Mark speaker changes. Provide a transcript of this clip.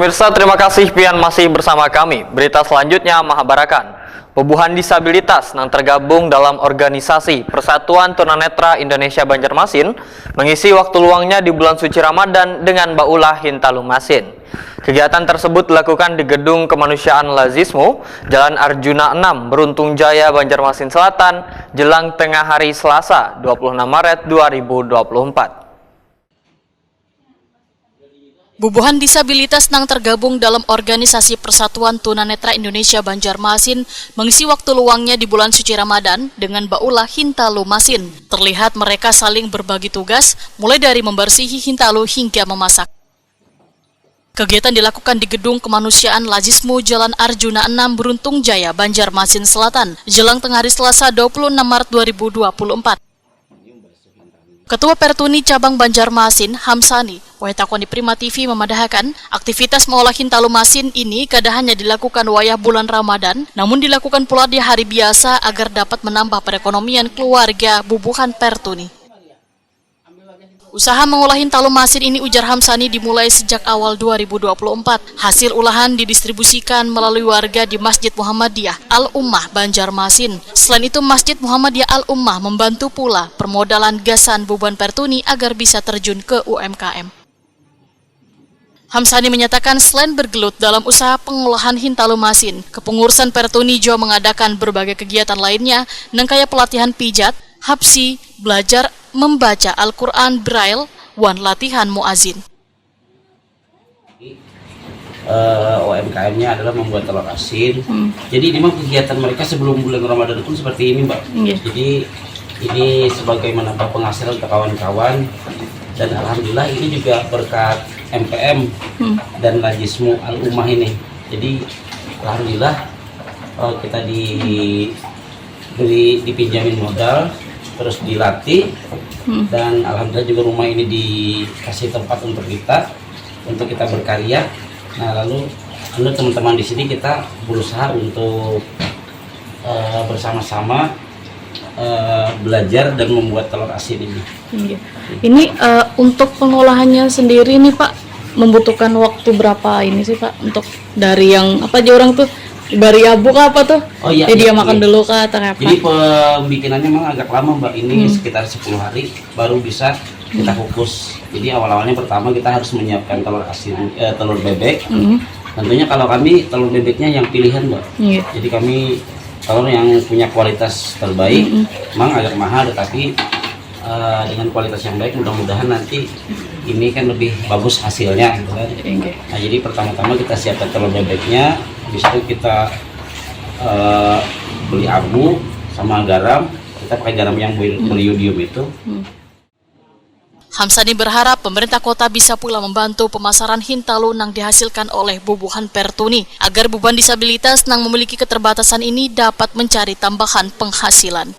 Speaker 1: Pemirsa, terima kasih pian masih bersama kami. Berita selanjutnya Mahabarakan. Bobohan disabilitas yang tergabung dalam organisasi Persatuan Tunanetra Indonesia Banjarmasin mengisi waktu luangnya di bulan suci Ramadan dengan baulah Hintalumasin. Kegiatan tersebut dilakukan di Gedung Kemanusiaan Lazismu, Jalan Arjuna 6, Beruntung Jaya, Banjarmasin Selatan, jelang tengah hari Selasa, 26 Maret 2024.
Speaker 2: Bobohan disabilitas yang tergabung dalam organisasi Persatuan Tunanetra Indonesia Banjarmasin mengisi waktu luangnya di bulan suci Ramadan dengan baulah Hintalumasin. Terlihat mereka saling berbagi tugas, mulai dari membersihi hintalu hingga memasak. Kegiatan dilakukan di Gedung Kemanusiaan Lazismu Jalan Arjuna 6 Beruntung Jaya, Banjarmasin Selatan, jelang tengah hari Selasa 26 Maret 2024. Ketua Pertuni Cabang Banjarmasin, Hamsani, Waitakoni Prima TV memadahkan aktivitas mengolah Hintalumasin ini kada hanya dilakukan wayah bulan Ramadan, namun dilakukan pula di hari biasa agar dapat menambah perekonomian keluarga Bobohan Pertuni. Usaha mengolah Hintalumasin ini, ujar Hamsani, dimulai sejak awal 2024. Hasil olahan didistribusikan melalui warga di Masjid Muhammadiyah Al-Ummah Banjarmasin. Selain itu, Masjid Muhammadiyah Al-Ummah membantu pula permodalan gasan Bobohan Pertuni agar bisa terjun ke UMKM. Hamsani menyatakan selain bergelut dalam usaha pengolahan Hintalumasin, kepengurusan Pertuni juga mengadakan berbagai kegiatan lainnya, nengkaya pelatihan pijat, hapsi, belajar membaca Al-Quran Braille, wan latihan muazin.
Speaker 3: UMKM-nya adalah membuat telur asin. Jadi ini mah kegiatan mereka sebelum bulan Ramadan pun seperti ini, Mbak. Jadi ini sebagai menambah penghasilan untuk kawan-kawan. Dan alhamdulillah ini juga berkat MPM dan Lazismu Al-Ummah ini. Jadi alhamdulillah kita dipinjamin modal, terus dilatih, dan alhamdulillah juga rumah ini dikasih tempat untuk kita berkarya. Nah, lalu teman-teman di sini kita berusaha untuk bersama-sama belajar dan membuat telur asin ini.
Speaker 4: Ini untuk pengolahannya sendiri nih Pak, membutuhkan waktu berapa ini sih Pak? Untuk dari yang apa aja orang tuh bari abu kah apa tuh?
Speaker 3: Oh iya,
Speaker 4: jadi dia
Speaker 3: iya,
Speaker 4: makan dulu kah atau apa?
Speaker 3: Jadi pembikinannya memang agak lama Mbak, ini sekitar 10 hari baru bisa kita kukus. Jadi awal-awalnya pertama kita harus menyiapkan telur asin, telur bebek. Tentunya kalau kami telur bebeknya yang pilihan Mbak. Jadi kami telur yang punya kualitas terbaik, memang agak mahal tetapi dengan kualitas yang baik mudah-mudahan nanti ini kan lebih bagus hasilnya gitu kan. Nah, jadi pertama-tama kita siapkan telur bebeknya, habis itu kita beli abu sama garam, kita pakai garam yang beriodium itu.
Speaker 2: Hamsani berharap pemerintah kota bisa pula membantu pemasaran hintalu yang dihasilkan oleh Bobohan Pertuni agar beban disabilitas yang memiliki keterbatasan ini dapat mencari tambahan penghasilan.